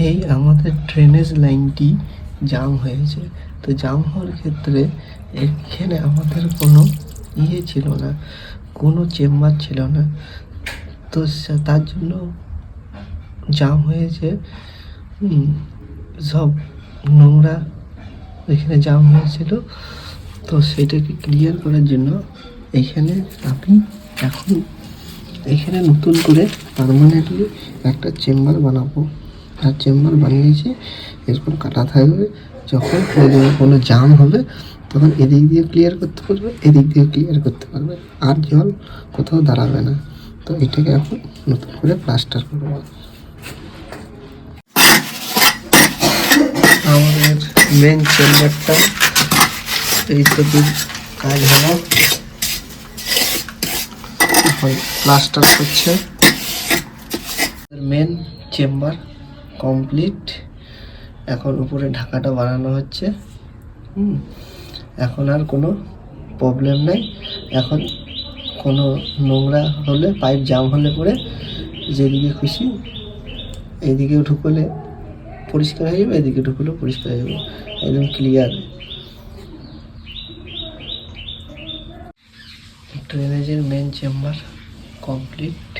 এই আমাদের ড্রেনেজ লাইনটি জাম হয়েছে। তো জাম হওয়ার ক্ষেত্রে এখানে আমাদের কোনো ছিল না, কোনো চেম্বার ছিল না। তো তার জন্য জাম হয়েছে। সব নোংরা এখানে জাম হয়েছিল। তো সেটাকে ক্লিয়ার করার জন্য এখানে আমি এখন এখানে নতুন করে পার্মানেন্টলি একটা চেম্বার বানাবো। আর চেম্বার বানিয়েছি, এরকম কাটা থাকবে। যখন কোনো জাম হবে তখন এদিক দিয়ে ক্লিয়ার করতে পারবে, এদিক দিয়ে ক্লিয়ার করতে পারবে, আর জল কোথাও দাঁড়াবে না। তো এটাকে এখন নতুন করে প্লাস্টার করবো। আমাদের মেন চেম্বারটা এই তো কাজ হলো, এখন প্লাস্টার করছে। Main chamber complete. এখন উপরে ঢাকাটা বানানো হচ্ছে। এখন আর কোনো প্রবলেম নেই। এখন কোনো নোংরা হলে, পাইপ জাম হলে পরে যেদিকে খুশি এইদিকেও ঢুকলে পরিষ্কার হয়ে যাবে, এদিকে ঢুকলেও পরিষ্কার হয়ে যাবে, একদম ক্লিয়ার। ড্রেনেজের মেন চেম্বার কমপ্লিট।